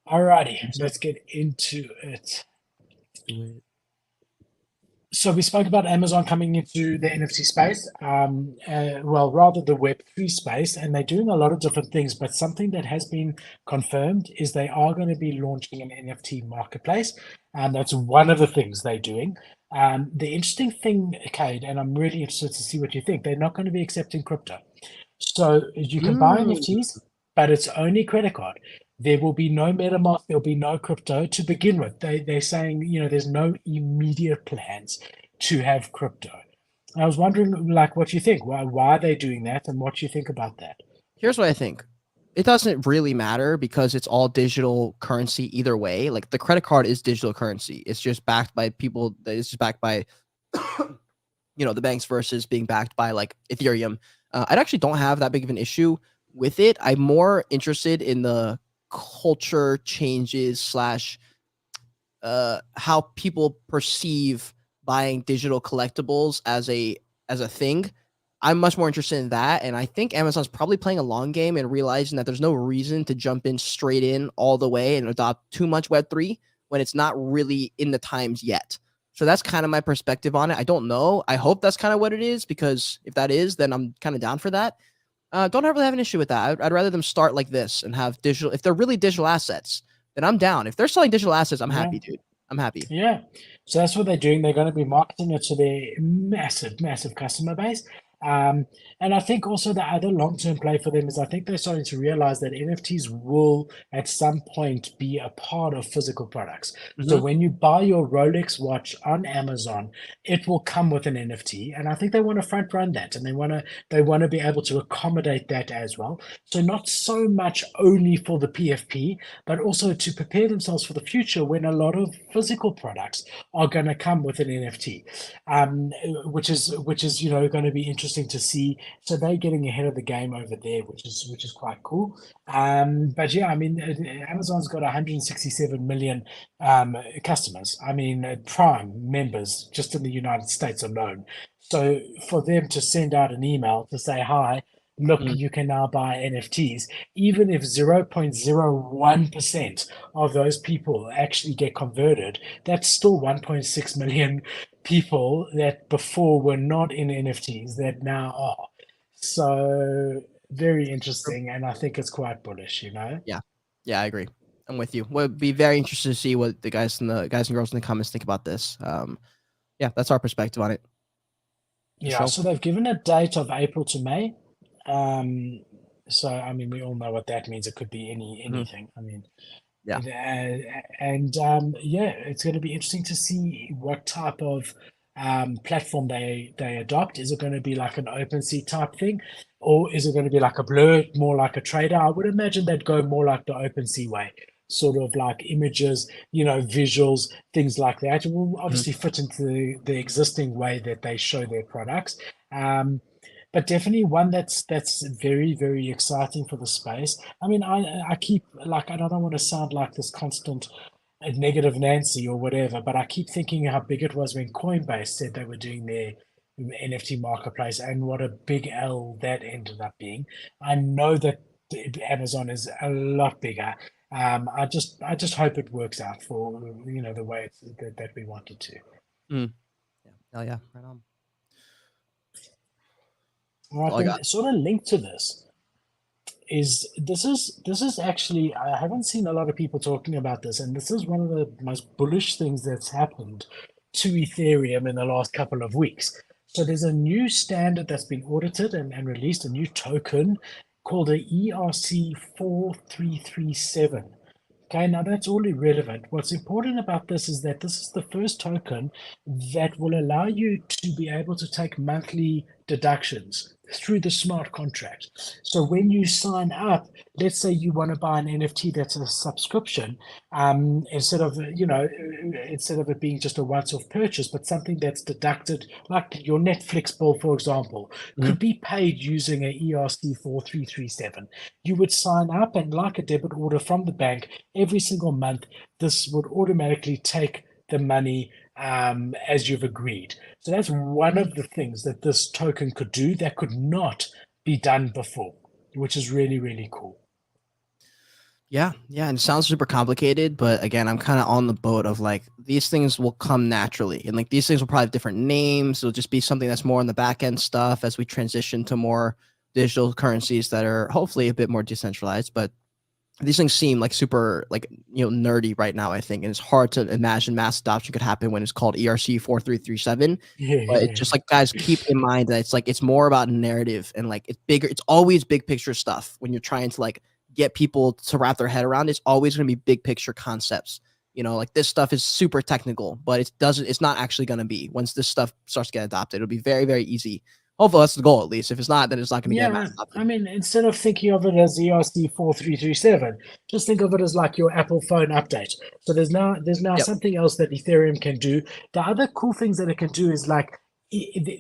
Alrighty, So let's get into it. do it. So we spoke about Amazon coming into the NFT space, well, rather the Web3 space, and they're doing a lot of different things. But something that has been confirmed is they are going to be launching an NFT marketplace, and that's one of the things they're doing. The interesting thing, Cade, and I'm really interested to see what you think, they're not going to be accepting crypto. So you can buy Mm, NFTs, but it's only credit card. There will be no MetaMask, there'll be no crypto to begin with. They're saying, there's no immediate plans to have crypto. I was wondering, like, what you think. Why are they doing that, and what you think about that? Here's what I think. It doesn't really matter because it's all digital currency either way. Like the credit card is digital currency. It's just backed by people. It's just backed by, the banks versus being backed by like Ethereum. I actually don't have that big of an issue with it. I'm more interested in the culture changes slash how people perceive buying digital collectibles as a thing. I'm much more interested in that, and I think Amazon's probably playing a long game and realizing that there's no reason to jump in straight in all the way and adopt too much Web3 when it's not really in the times yet. So that's kind of my perspective on it. I don't know. I hope that's kind of what it is because if that is, then I'm kind of down for that. Don't really have an issue with that. I'd rather them start like this and have digital. If they're really digital assets, then I'm down. If they're selling digital assets, I'm Yeah. happy, dude. I'm happy. Yeah. So that's what they're doing. They're going to be marketing it to their massive, massive customer base. Um, and I think also the other long-term play for them is I think they're starting to realize that NFTs will at some point be a part of physical products. So Mhm. when you buy your Rolex watch on Amazon, it will come with an NFT. And I think they want to front run that and they want to be able to accommodate that as well. So not so much only for the PFP, but also to prepare themselves for the future when a lot of physical products are going to come with an NFT, which is going to be interesting to see. So they're getting ahead of the game over there, which is quite cool. But yeah, I mean, Amazon's got 167 million customers. I mean, Prime members just in the United States alone. So for them to send out an email to say hi, look, Mm. you can now buy NFTs, even if 0.01% of those people actually get converted, that's still 1.6 million people that before were not in NFTs that now are. So very interesting, and I think it's quite bullish. Yeah. Yeah, I agree. I'm with you. Would be very interested to see what the guys and girls in the comments think about this. Yeah, that's our perspective on it for Yeah, sure. so they've given a date of April to May. Um, so I mean, we all know what that means. It could be Mhm. anything. I mean, Yeah. and yeah, it's going to be interesting to see what type of platform they adopt. Is it going to be like an OpenSea type thing, or is it going to be like a Blur, more like a trader? I would imagine they'd go more like the OpenSea way, sort of like images, visuals, things like that. It will Mhm. obviously fit into the existing way that they show their products. But definitely one that's very, very exciting for the space. I mean, I keep like I don't want to sound like this constant negative Nancy or whatever, but I keep thinking how big it was when Coinbase said they were doing their NFT marketplace and what a big L that ended up being. I know that Amazon is a lot bigger. I just hope it works out for the way that we want it to. Mm. Yeah. Hell yeah. Right on. All That's right, all I got. and sort of linked to this is actually I haven't seen a lot of people talking about this, and this is one of the most bullish things that's happened to Ethereum in the last couple of weeks. So there's a new standard that's been audited and released, a new token called the ERC 4337. Okay, now that's all irrelevant. What's important about this is that this is the first token that will allow you to be able to take monthly deductions through the smart contract. So when you sign up, let's say you want to buy an NFT that's a subscription, instead of it being just a once-off purchase, but something that's deducted, like your Netflix bill, for example, Mhm. could be paid using a ERC 4337. You would sign up, and like a debit order from the bank, every single month, this would automatically take the money as you've agreed. So that's one of the things that this token could do that could not be done before, which is really, really cool. Yeah, yeah, and it sounds super complicated, but again, I'm kind of on the boat of like these things will come naturally, and like these things will probably have different names. It'll just be something that's more on the back end stuff as we transition to more digital currencies that are hopefully a bit more decentralized. But these things seem like super like nerdy right now, I think, and it's hard to imagine mass adoption could happen when it's called ERC 4337. Yeah, But it's yeah. just like, guys, keep in mind that it's more about narrative, and like it's bigger. It's always big picture stuff when you're trying to like get people to wrap their head around. It's always going to be big picture concepts. Like this stuff is super technical, but it's not actually going to be. Once this stuff starts to get adopted, it'll be very, very easy. Hopefully that's the goal, at least. If it's not, then it's not going to get mass Yeah, I adopted. mean, instead of thinking of it as ERC 4337, just think of it as like your Apple phone update. So there's now Yep. something else that Ethereum can do. The other cool things that it can do is like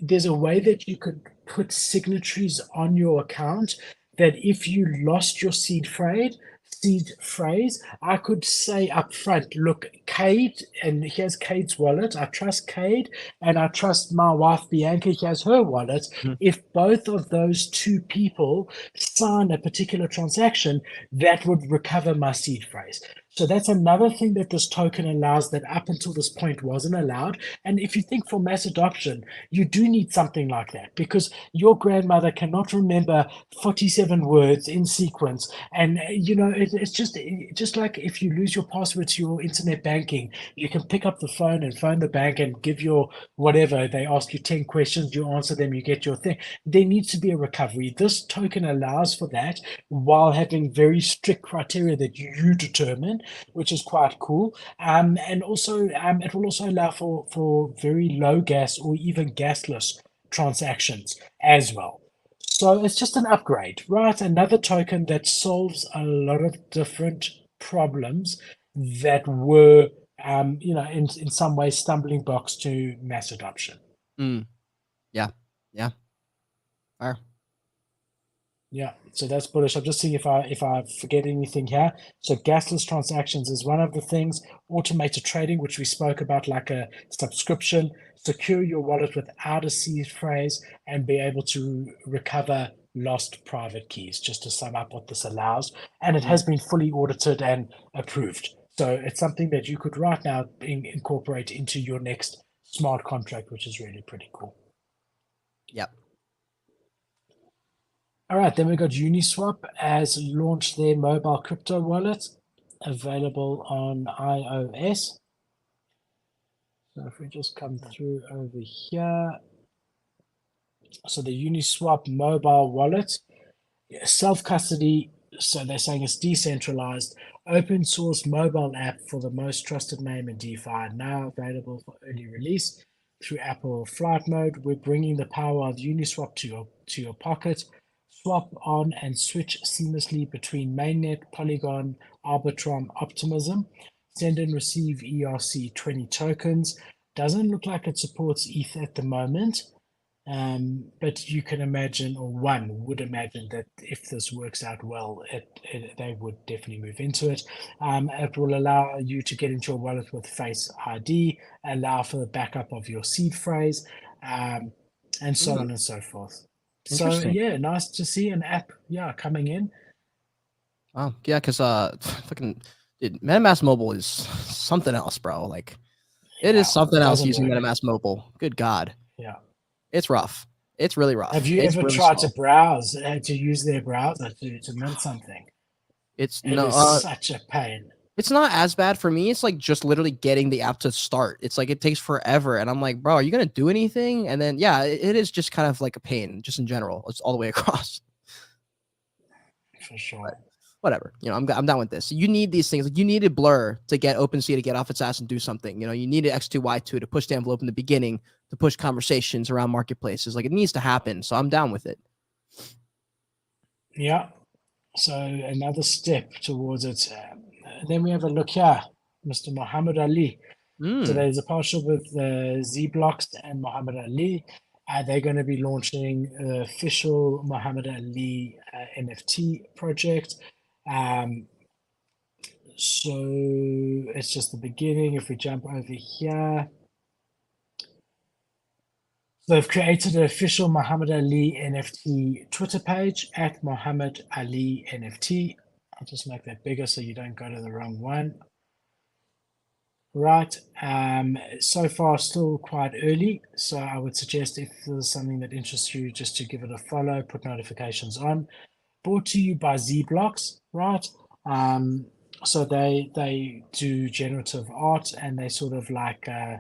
there's a way that you could put signatories on your account that if you lost your seed phrase, I could say up front, look, Cade, and here's Cade's wallet. I trust Cade, and I trust my wife Bianca. He has her wallet. Mhm. If both of those two people sign a particular transaction, that would recover my seed phrase. So that's another thing that this token allows that up until this point wasn't allowed. And if you think for mass adoption, you do need something like that because your grandmother cannot remember 47 words in sequence. And, it's just like if you lose your password to your internet banking, you can pick up the phone and phone the bank and give your whatever. They ask you 10 questions, you answer them, you get your thing. There needs to be a recovery. This token allows for that while having very strict criteria that you determine, which is quite cool. And also, it will also allow for very low gas or even gasless transactions as well. So it's just an upgrade, right? Another token that solves a lot of different problems that were, in some ways, stumbling blocks to mass adoption. Mm, yeah. Yeah. Fire. Yeah, so that's bullish. I'm just seeing if I forget anything here. So gasless transactions is one of the things. Automated trading, which we spoke about, like a subscription. Secure your wallet without a seed phrase and be able to recover lost private keys. Just to sum up what this allows, and it Mm, has been fully audited and approved. So it's something that you could right now incorporate into your next smart contract, which is really pretty cool. yep. All right, then we got Uniswap has launched their mobile crypto wallet available on iOS. So if we just come through over here, so the Uniswap mobile wallet, self custody. So they're saying it's decentralized, open source mobile app for the most trusted name in DeFi, now available for early release through Apple Flight Mode. We're bringing the power of Uniswap to your pocket. Swap on and switch seamlessly between mainnet, Polygon, Arbitrum, Optimism. Send and receive ERC20 tokens. Doesn't look like it supports ETH at the moment. But you can imagine, or one would imagine, that if this works out well, they would definitely move into it. It will allow you to get into your wallet with Face ID, allow for the backup of your seed phrase, and so Mm, on and so forth. So interesting. yeah, nice to see an app, yeah, coming in. Wow. Yeah, because fucking dude, MetaMask Mobile is something else, bro. Like it is Yeah, something else doesn't using work. MetaMask Mobile. Good God. Yeah. It's rough. It's really Have rough. you It's ever really tried to slow. browse, to use their browser to mint something? It's It no is such a pain. it's not as bad for me. It's like just literally getting the app to start. It's like it takes forever. And I'm like, bro, are you gonna do anything? And then yeah, it is just kind of like a pain, just in general. It's all the way across. For sure. Whatever. I'm down with this. You need these things. Like you needed Blur to get OpenSea to get off its ass and do something. You needed X2Y2 to push the envelope in the beginning, to push conversations around marketplaces. Like it needs to happen. So I'm down with it. Yeah. So another step towards it. Then we have a look here, Mr. Muhammad Ali. So Mm. there's a partnership with Z Blocks and Muhammad Ali. They're going to be launching the official Muhammad Ali NFT project. Um, so it's just the beginning. If we jump over here, so they've created an official Muhammad Ali NFT Twitter page at Muhammad Ali NFT. I'll just make that bigger so you don't go to the wrong one. Right. So far, still quite early. So I would suggest if there's something that interests you, just to give it a follow, put notifications on. Brought to you by Z Blocks, right? So they do generative art and they sort of like uh,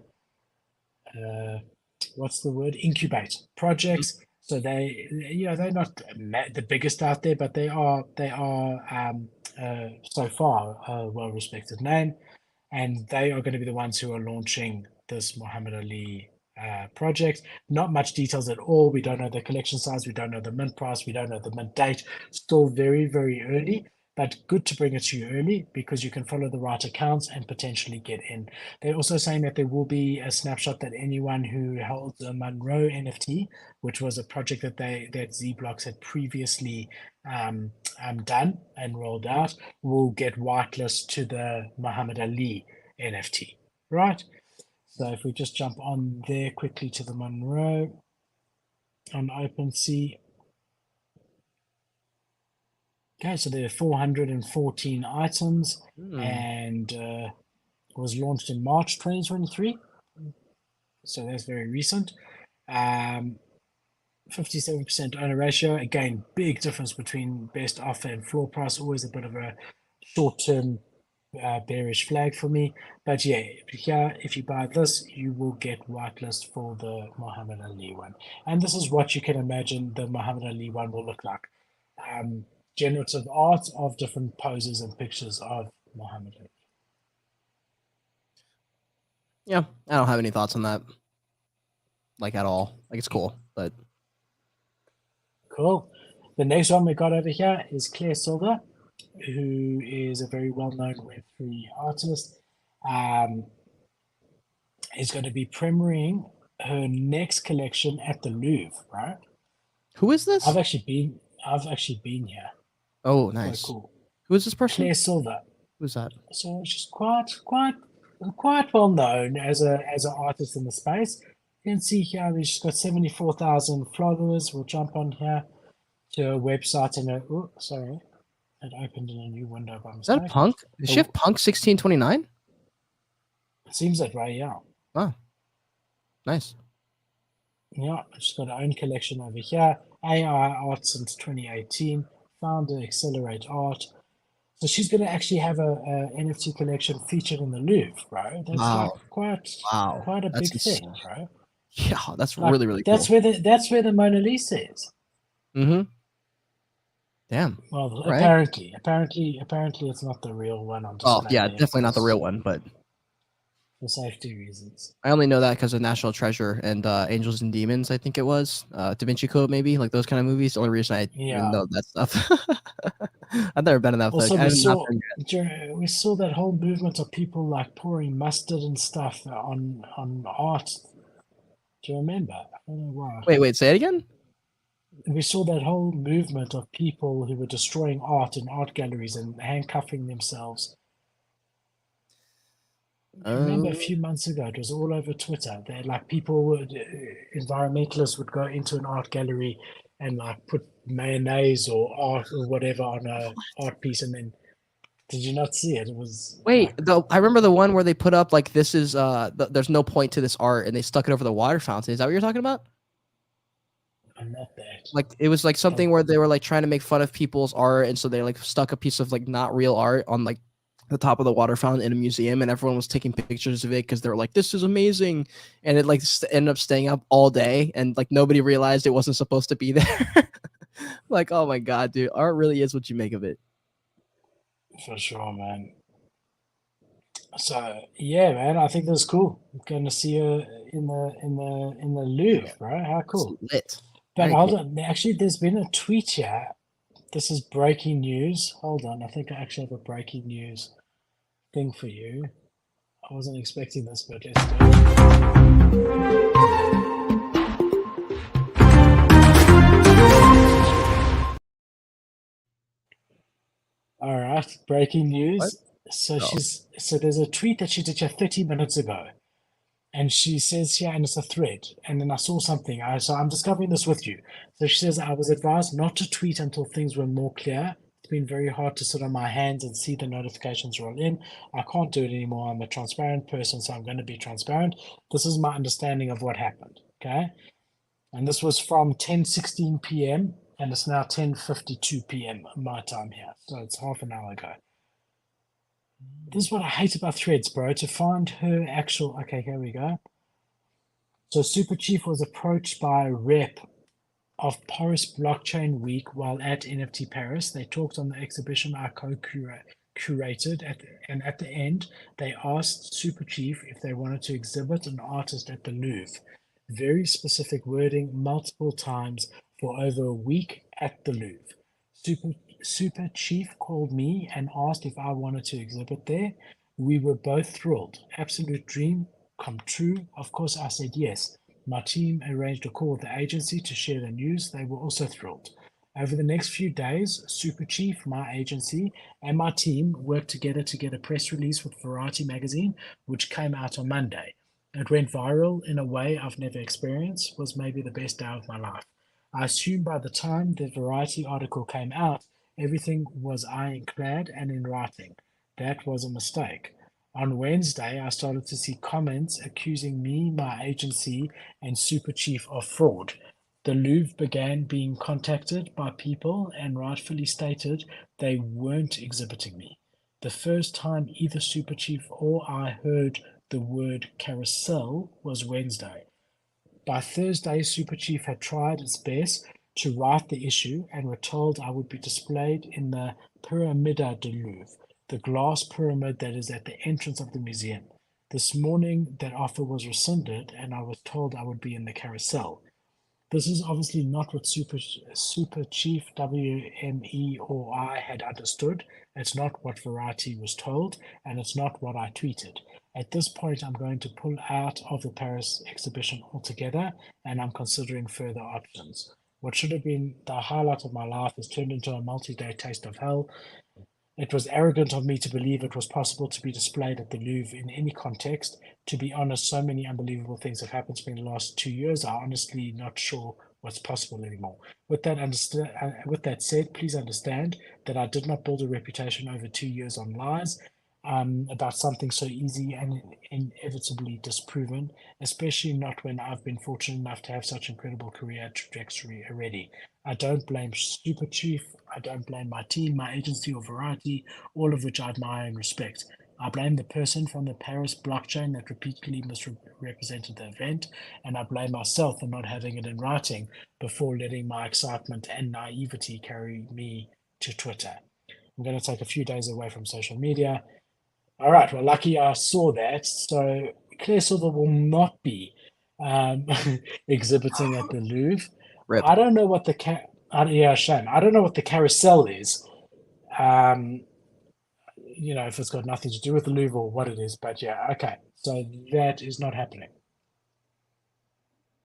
what's the word? Incubate projects. So they, they're not the biggest out there, but they are so far a well-respected name, and they are going to be the ones who are launching this Muhammad Ali project. Not much details at all. We don't know the collection size. We don't know the mint price. We don't know the mint date. Still very, very early, but good to bring it to you early because you can follow the right accounts and potentially get in. They're also saying that there will be a snapshot that anyone who holds a Monroe NFT, which was a project that Z Blocks had previously done and rolled out, will get whitelist to the Muhammad Ali NFT, right? So if we just jump on there quickly to the Monroe on OpenSea. Okay, so there are 414 items and was launched in March 2023. So that's very recent. 57% owner ratio. Again, big difference between best offer and floor price. Always a bit of a short-term bearish flag for me. But yeah, if you buy this, you will get whitelist for the Muhammad Ali one. And this is what you can imagine the Muhammad Ali one will look like. Generative art of different poses and pictures of Muhammad Ali. Yeah, I don't have any thoughts on that, like at all. Like it's cool, but Cool. The next one we got over here is Claire Silver, who is a very well-known Web3 artist. Is going to be premiering her next collection at the Louvre, right? who is this? I've actually been here. Oh, Quite nice. cool. Who is this person? Claire Silver. Who's that? So she's quite well known as an artist in the space. You can see here she's got 74,000 followers. We'll jump on here to her website and sorry, it opened in a new window by Is that mistake. a punk? Does she have punk 1629? It seems that way, yeah. Wow, nice. Yeah, she's got her own collection over here. AI art since 2018. Founder Accelerate Art. So she's going to actually have a NFT collection featured in the Louvre, bro. That's Wow. like quite a That's big thing, bro. Yeah, that's Like, really that's cool. that's where the Mona Lisa is. Mm-hmm. Damn. Well, Right. apparently it's not the real one on display. Oh, yeah, definitely not the real one, but for safety reasons. I only know that because of National Treasure and Angels and Demons, I think it was. Da Vinci Code, maybe, like those kind of movies. The only reason I even know that stuff. I've never been in that. Also, we saw that whole movement of people like pouring mustard and stuff on art. Do you remember? I don't know why. Wait, say it again? We saw that whole movement of people who were destroying art in art galleries and handcuffing themselves. I remember a few months ago, it was all over Twitter. They like environmentalists would go into an art gallery and like put mayonnaise or art or whatever on a art piece, and then did you not see it? It was I remember the one where they put up like this is there's no point to this art, and they stuck it over the water fountain. Is that what you're talking about? Not that. Like it was like something where they were like trying to make fun of people's art, and so they like stuck a piece of like not real art on like the top of the water fountain in a museum, and everyone was taking pictures of it because they were like, "This is amazing," and it like ended up staying up all day, and like nobody realized it wasn't supposed to be there. Like, oh my god, dude, art really is what you make of it. For sure, man. So yeah, man, I think that's cool. I'm going to see you in the Louvre, bro. How cool! Lit. But hold on, actually, there's been a tweet here. This is breaking news. Hold on, I think I actually have a breaking news thing for you. I wasn't expecting this, but let's do it. All right, breaking news. So there's a tweet that she did here 30 minutes ago. And she says here, and it's a thread. And then I saw something. So I'm discovering this with you. So she says, I was advised not to tweet until things were more clear. It's been very hard to sit on my hands and see the notifications roll in. I can't do it anymore. I'm a transparent person, so I'm going to be transparent. This is my understanding of what happened. Okay. And this was from 10:16 p.m. and it's now 10:52 p.m. my time here. So it's half an hour ago. This is what I hate about threads, bro. To find her actual. Okay, here we go. So Super Chief was approached by a rep of Paris Blockchain Week while at NFT Paris. They talked on the exhibition I co-curated, and at the end, they asked Super Chief if they wanted to exhibit an artist at the Louvre. Very specific wording, multiple times for over a week at the Louvre. Super Chief called me and asked if I wanted to exhibit there. We were both thrilled. Absolute dream come true. Of course, I said yes. My team arranged a call with the agency to share the news. They were also thrilled. Over the next few days, Super Chief, my agency, and my team worked together to get a press release with Variety magazine, which came out on Monday. It went viral in a way I've never experienced, was maybe the best day of my life. I assume by the time the Variety article came out, everything was ironclad and in writing. That was a mistake. On Wednesday, I started to see comments accusing me, my agency, and Super Chief of fraud. The Louvre began being contacted by people and rightfully stated they weren't exhibiting me. The first time either Super Chief or I heard the word carousel was Wednesday. By Thursday, Super Chief had tried its best to right the issue and were told I would be displayed in the Pyramide du Louvre, the glass pyramid that is at the entrance of the museum. This morning, that offer was rescinded and I was told I would be in the carousel. This is obviously not what Super Chief WME or I had understood. It's not what Variety was told, and it's not what I tweeted. At this point, I'm going to pull out of the Paris exhibition altogether, and I'm considering further options. What should have been the highlight of my life has turned into a multi-day taste of hell. It was arrogant of me to believe it was possible to be displayed at the Louvre in any context. To be honest, so many unbelievable things have happened to me in the last 2 years. I'm honestly not sure what's possible anymore. With that said, please understand that I did not build a reputation over 2 years on lies about something so easy and inevitably disproven, especially not when I've been fortunate enough to have such incredible career trajectory already. I don't blame Super Chief. I don't blame my team, my agency, or Variety, all of which I admire and respect. I blame the person from the Paris blockchain that repeatedly misrepresented the event, and I blame myself for not having it in writing before letting my excitement and naivety carry me to Twitter. I'm going to take a few days away from social media. All right, well, lucky I saw that. So Claire Silver will not be um, exhibiting at the Louvre. Rip. I don't know what yeah, shame. I don't know what the carousel is. Um, if it's got nothing to do with the Louvre or what it is, but yeah, okay. So that is not happening.